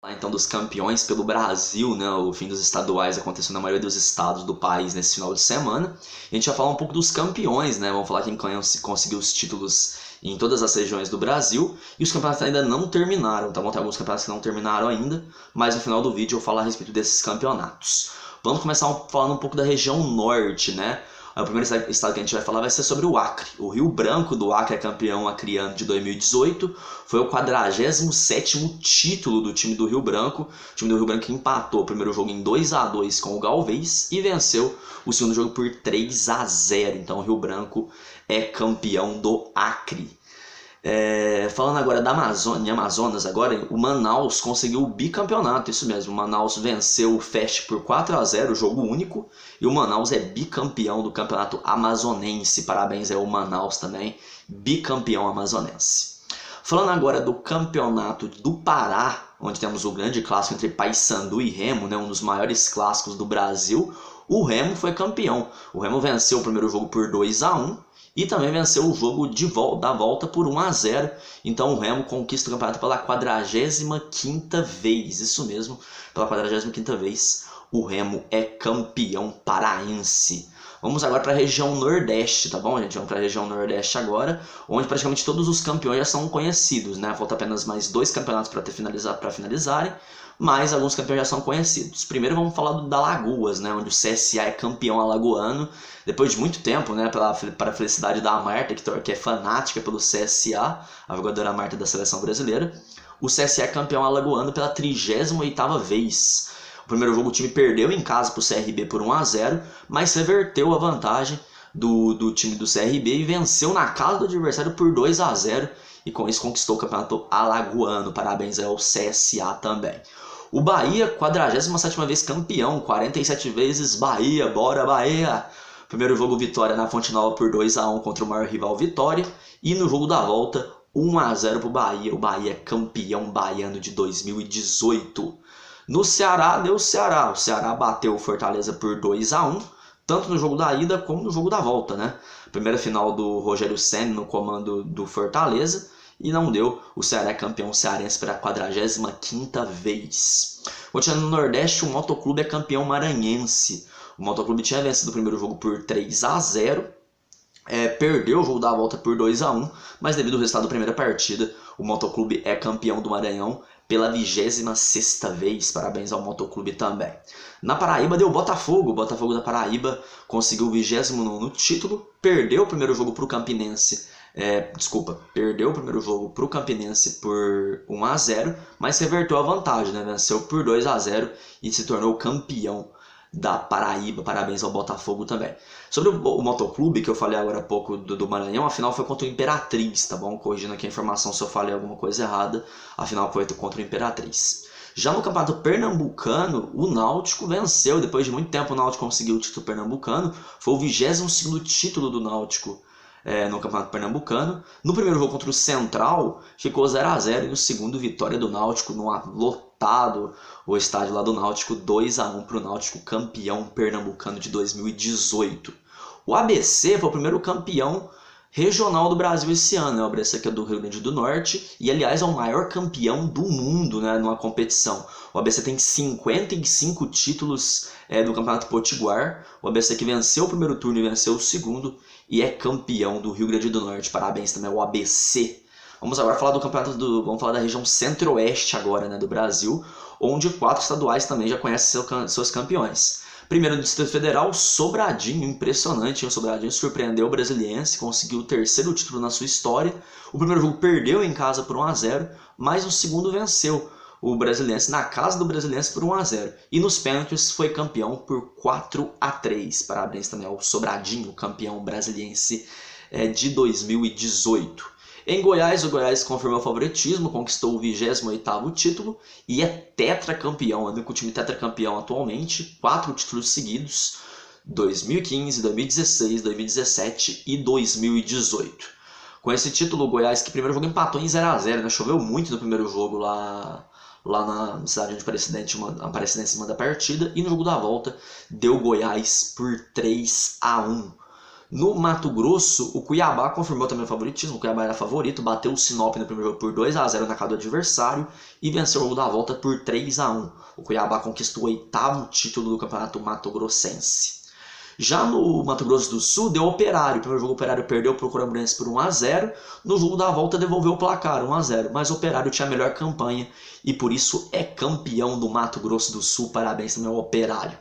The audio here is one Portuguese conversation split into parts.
Então, dos campeões pelo Brasil, né? O fim dos estaduais aconteceu na maioria dos estados do país nesse final de semana. E a gente vai falar um pouco dos campeões, né? Vamos falar quem conseguiu os títulos em todas as regiões do Brasil. E os campeonatos ainda não terminaram, tá bom? Tem alguns campeonatos que não terminaram ainda, mas no final do vídeo eu vou falar a respeito desses campeonatos. Vamos começar falando um pouco da região norte, né? O primeiro estado que a gente vai falar vai ser sobre o Acre. O Rio Branco do Acre é campeão acreano de 2018. Foi o 47º título do time do Rio Branco. O time do Rio Branco empatou o primeiro jogo em 2-2 com o Galvez e venceu o segundo jogo por 3-0. Então o Rio Branco é campeão do Acre. Falando agora da Amazônia, Amazonas agora, o Manaus conseguiu o bicampeonato, isso mesmo. O Manaus venceu o Fest por 4-0, jogo único, e o Manaus é bicampeão do campeonato amazonense. Parabéns ao Manaus também, bicampeão amazonense. Falando agora do campeonato do Pará, onde temos o grande clássico entre Paysandu e Remo, né, um dos maiores clássicos do Brasil, o Remo foi campeão. O Remo venceu o primeiro jogo por 2-1. E também venceu o jogo da volta por 1-0. Então o Remo conquista o campeonato pela 45ª vez. Isso mesmo, pela 45ª vez o Remo é campeão paraense. Vamos agora para a região Nordeste, tá bom, gente? Vamos para a região Nordeste agora, onde praticamente todos os campeões já são conhecidos, né? Falta apenas mais 2 campeonatos para finalizarem, mas alguns campeões já são conhecidos. Primeiro vamos falar do da Alagoas, né? Onde o CSA é campeão alagoano, depois de muito tempo, né? Para a felicidade da Marta, que é fanática pelo CSA, a jogadora Marta da seleção brasileira. O CSA é campeão alagoano pela 38ª vez. O primeiro jogo o time perdeu em casa para o CRB por 1-0, mas reverteu a vantagem do time do CRB e venceu na casa do adversário por 2-0 e com isso conquistou o campeonato alagoano. Parabéns ao CSA também. O Bahia, 47ª vez campeão, 47 vezes Bahia, bora Bahia! Primeiro jogo vitória na Fonte Nova por 2-1 contra o maior rival Vitória, e no jogo da volta 1-0 para o Bahia. O Bahia é campeão baiano de 2018. No Ceará, deu o Ceará. O Ceará bateu o Fortaleza por 2-1, tanto no jogo da ida como no jogo da volta, né? Primeira final do Rogério Ceni no comando do Fortaleza, e não deu. O Ceará é campeão cearense pela 45ª vez. Continuando no Nordeste, o Motoclube é campeão maranhense. O Motoclube tinha vencido o primeiro jogo por 3-0, perdeu o jogo da volta por 2-1, mas devido ao resultado da primeira partida, o Motoclube é campeão do Maranhão pela 26ª vez. Parabéns ao Motoclube também. Na Paraíba deu Botafogo. O Botafogo da Paraíba conseguiu o 29º título, perdeu o primeiro jogo para o Campinense. Perdeu o primeiro jogo para o Campinense por 1-0, mas reverteu a vantagem, né? Venceu por 2-0 e se tornou campeão da Paraíba. Parabéns ao Botafogo também. Sobre o Motoclube, que eu falei agora há pouco do Maranhão, a final foi contra o Imperatriz, tá bom? Corrigindo aqui a informação se eu falei alguma coisa errada, a final foi contra o Imperatriz. Já no campeonato pernambucano, o Náutico venceu. Depois de muito tempo o Náutico conseguiu o título pernambucano. Foi o 22º título do Náutico no campeonato pernambucano. No primeiro jogo contra o Central ficou 0-0 e no segundo vitória do Náutico no lotado o estádio lá do Náutico, 2-1 para o Náutico, campeão pernambucano de 2018. O ABC foi o primeiro campeão regional do Brasil esse ano, né? O ABC que é do Rio Grande do Norte e, aliás, é o maior campeão do mundo, né, numa competição. O ABC tem 55 títulos do Campeonato Potiguar. O ABC que venceu o primeiro turno e venceu o segundo e é campeão do Rio Grande do Norte. Parabéns também ao ABC. Vamos agora falar vamos falar da região centro-oeste agora, né, do Brasil, onde 4 estaduais também já conhecem seus campeões. Primeiro no Distrito Federal, Sobradinho, impressionante. O Sobradinho surpreendeu o Brasiliense, conseguiu o 3º título na sua história. O primeiro jogo perdeu em casa por 1-0, mas o segundo venceu o Brasiliense na casa do Brasiliense por 1-0. E nos pênaltis foi campeão por 4-3. Parabéns também ao Sobradinho, campeão brasiliense de 2018. Em Goiás, o Goiás confirmou o favoritismo, conquistou o 28º título e é tetracampeão, é o único time tetracampeão atualmente, 4 títulos seguidos, 2015, 2016, 2017 e 2018. Com esse título, o Goiás, que primeiro jogo empatou em 0-0, né? Choveu muito no primeiro jogo lá na cidade onde Aparecidense em cima da partida, e no jogo da volta deu Goiás por 3-1. No Mato Grosso, o Cuiabá confirmou também o favoritismo. O Cuiabá era favorito, bateu o Sinop no primeiro jogo por 2-0 na casa do adversário e venceu o jogo da volta por 3-1. O Cuiabá conquistou o 8º título do campeonato mato-grossense. Já no Mato Grosso do Sul, deu Operário. O primeiro jogo o Operário perdeu para o Coramburense por 1-0. No jogo da volta devolveu o placar, 1-0. Mas o Operário tinha a melhor campanha e por isso é campeão do Mato Grosso do Sul. Parabéns também ao Operário.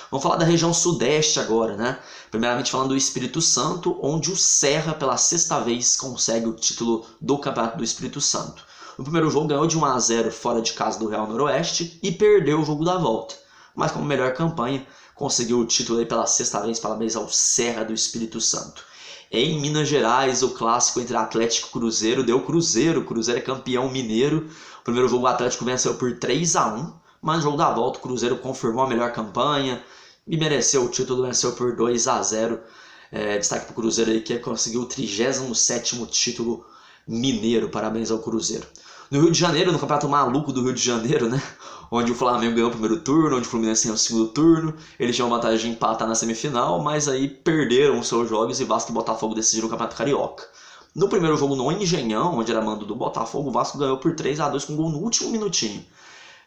Vamos falar da região sudeste agora, né? Primeiramente falando do Espírito Santo, onde o Serra, pela 6ª vez, consegue o título do Campeonato do Espírito Santo. No primeiro jogo ganhou de 1-0 fora de casa do Real Noroeste e perdeu o jogo da volta. Mas como melhor campanha, conseguiu o título aí pela 6ª vez, parabéns ao Serra do Espírito Santo. Em Minas Gerais, o clássico entre Atlético e Cruzeiro deu Cruzeiro. O Cruzeiro é campeão mineiro. O primeiro jogo o Atlético venceu por 3-1, mas no jogo da volta o Cruzeiro confirmou a melhor campanha e mereceu o título, venceu por 2-0. Destaque para o Cruzeiro aí que conseguiu o 37º título mineiro. Parabéns ao Cruzeiro. No Rio de Janeiro, no campeonato maluco do Rio de Janeiro, né? Onde o Flamengo ganhou o primeiro turno, onde o Fluminense ganhou o segundo turno. Eles tinham vantagem de empatar na semifinal, mas aí perderam os seus jogos e Vasco e Botafogo decidiram o Campeonato Carioca. No primeiro jogo no Engenhão, onde era mando do Botafogo, o Vasco ganhou por 3-2 com gol no último minutinho.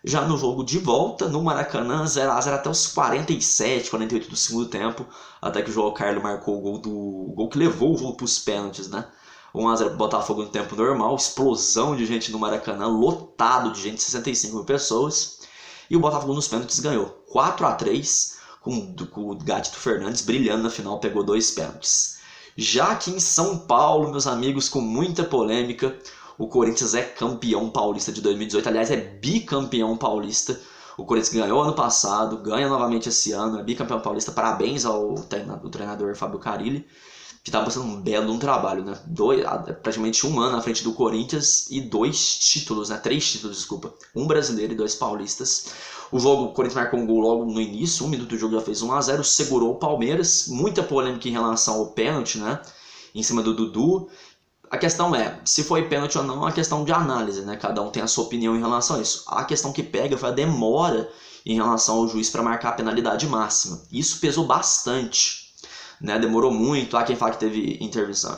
Já no jogo de volta, no Maracanã, 0-0 até os 47, 48 do segundo tempo, até que o João Carlos marcou o gol que levou o jogo para os pênaltis, né? 1-0 para o Botafogo no tempo normal, explosão de gente no Maracanã, lotado de gente, 65 mil pessoas. E o Botafogo nos pênaltis ganhou 4-3, com o Gatito Fernandes brilhando na final, pegou 2 pênaltis. Já aqui em São Paulo, meus amigos, com muita polêmica, o Corinthians é campeão paulista de 2018, aliás, é bicampeão paulista. O Corinthians ganhou ano passado, ganha novamente esse ano, é bicampeão paulista. Parabéns ao treinador Fábio Carille, que está fazendo um belo trabalho, né? Praticamente um ano à frente do Corinthians e 2 títulos, né? 3 títulos, desculpa. Um brasileiro e 2 paulistas. O Corinthians marcou um gol logo no início, 1 minuto do jogo já fez 1-0, segurou o Palmeiras. Muita polêmica em relação ao pênalti, né? Em cima do Dudu. A questão é, se foi pênalti ou não, é uma questão de análise, né? Cada um tem a sua opinião em relação a isso. A questão que pega foi a demora em relação ao juiz para marcar a penalidade máxima. Isso pesou bastante, né? Demorou muito. Há quem fala que teve intervenção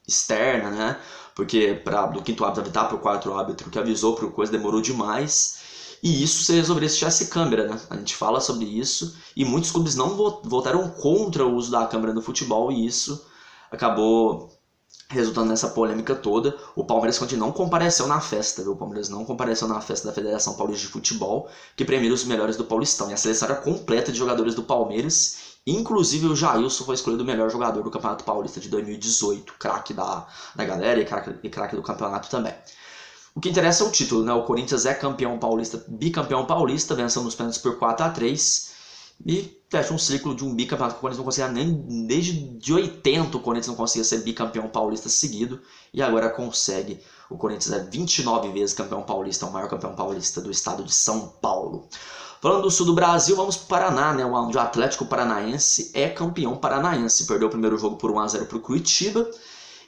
externa, né? Porque do 5º árbitro avisar para o 4º árbitro que avisou para o coisa, demorou demais. E isso se resolveria se tivesse câmera, né? A gente fala sobre isso e muitos clubes não votaram contra o uso da câmera no futebol e isso acabou resultando nessa polêmica toda. O Palmeiras não compareceu na festa, viu? O Palmeiras não compareceu na festa da Federação Paulista de Futebol, que premia os melhores do Paulistão. E a seleção era completa de jogadores do Palmeiras, inclusive o Jailson foi escolhido o melhor jogador do Campeonato Paulista de 2018, craque da galera e craque do campeonato também. O que interessa é o título, né? O Corinthians é campeão paulista, bicampeão paulista, venceu nos pênaltis por 4-3. E fecha um ciclo de um bicampeonato que o Corinthians não conseguia nem desde 80 o Corinthians não conseguia ser bicampeão paulista seguido e agora consegue. O Corinthians é 29 vezes campeão paulista, é o maior campeão paulista do estado de São Paulo. Falando do sul do Brasil, vamos para o Paraná, né? Onde o Atlético Paranaense é campeão paranaense. Perdeu o primeiro jogo por 1-0 para o Curitiba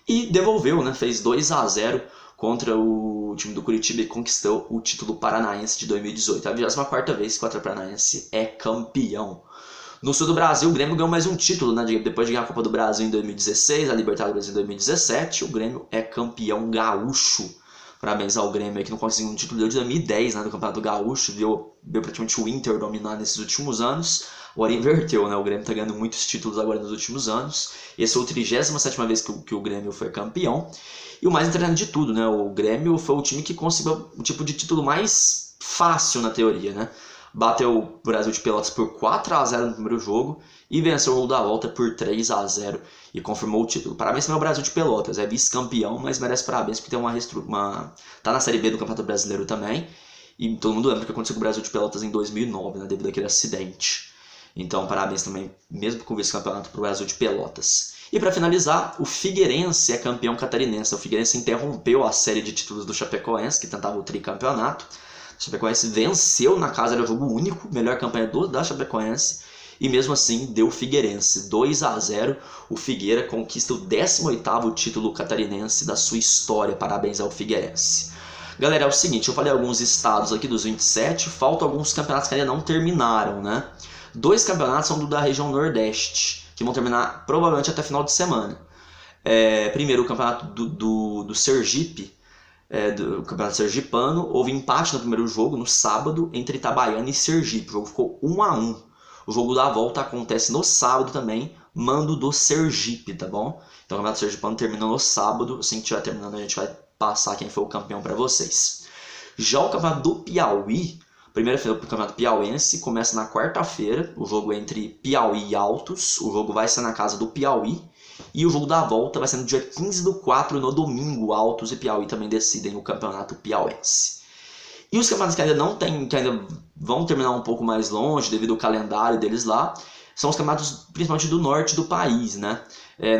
e devolveu, né? Fez 2-0 contra o time do Curitiba e conquistou o título paranaense de 2018. É a 24ª vez que o Atlético Paranaense é campeão. No sul do Brasil, o Grêmio ganhou mais um título, né? Depois de ganhar a Copa do Brasil em 2016, a Libertadores em 2017, o Grêmio é campeão gaúcho. Parabéns ao Grêmio aí, que não conseguiu um título desde 2010, né, do Campeonato Gaúcho, viu praticamente o Inter dominar nesses últimos anos. Agora inverteu, né? O Grêmio está ganhando muitos títulos agora nos últimos anos. Essa foi a 37ª vez que o Grêmio foi campeão. E o mais interessante de tudo, né? O Grêmio foi o time que conseguiu o tipo de título mais fácil na teoria, né? Bateu o Brasil de Pelotas por 4-0 no primeiro jogo e venceu o jogo da volta por 3-0 e confirmou o título. Parabéns também ao Brasil de Pelotas, é vice-campeão, mas merece parabéns porque tem tá na Série B do Campeonato Brasileiro também. E todo mundo lembra que aconteceu com o Brasil de Pelotas em 2009, né, devido àquele acidente. Então parabéns também, mesmo com o vice-campeonato, para o Brasil de Pelotas. E para finalizar, o Figueirense é campeão catarinense. O Figueirense interrompeu a série de títulos do Chapecoense, que tentava o tricampeonato. O Chapecoense venceu na casa, era jogo único, melhor campanha da Chapecoense. E mesmo assim deu o Figueirense 2-0. O Figueira conquista o 18º título catarinense da sua história. Parabéns ao Figueirense. Galera, é o seguinte, eu falei alguns estados aqui dos 27, faltam alguns campeonatos que ainda não terminaram, né? 2 campeonatos são da região Nordeste, que vão terminar provavelmente até final de semana. Primeiro, o campeonato do Sergipe, do campeonato sergipano, houve empate no primeiro jogo, no sábado, entre Itabaiana e Sergipe. O jogo ficou 1-1. O jogo da volta acontece no sábado também, mando do Sergipe, tá bom? Então o campeonato sergipano termina no sábado. Assim que estiver terminando, a gente vai passar quem foi o campeão para vocês. Já o campeonato do Piauí, primeira final do campeonato piauiense, começa na quarta-feira. O jogo é entre Piauí e Altos. O jogo vai ser na casa do Piauí. E o jogo da volta vai ser no dia 15/4, no domingo. Altos e Piauí também decidem o campeonato piauiense. E os campeonatos que ainda não tem, que ainda vão terminar um pouco mais longe devido ao calendário deles lá, são os campeonatos principalmente do norte do país, né?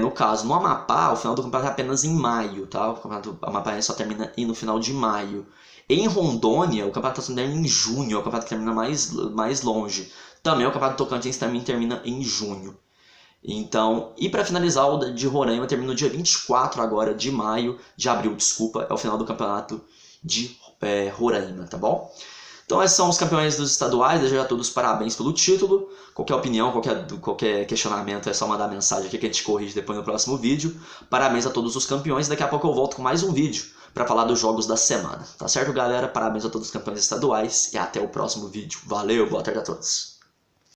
No caso, no Amapá, o final do campeonato é apenas em maio, tá? O campeonato amapaense só termina no final de maio. Em Rondônia, o campeonato termina em junho, é o campeonato que termina mais longe. Também o campeonato do Tocantins também termina em junho. Então, e para finalizar, o de Roraima termina no dia 24 agora de abril, desculpa, é o final do campeonato de Roraima, tá bom? Então esses são os campeões dos estaduais, desejo a todos parabéns pelo título. Qualquer opinião, qualquer questionamento é só mandar mensagem aqui que a gente corrige depois no próximo vídeo. Parabéns a todos os campeões, daqui a pouco eu volto com mais um vídeo para falar dos jogos da semana. Tá certo, galera? Parabéns a todos os campeões estaduais e até o próximo vídeo. Valeu, boa tarde a todos.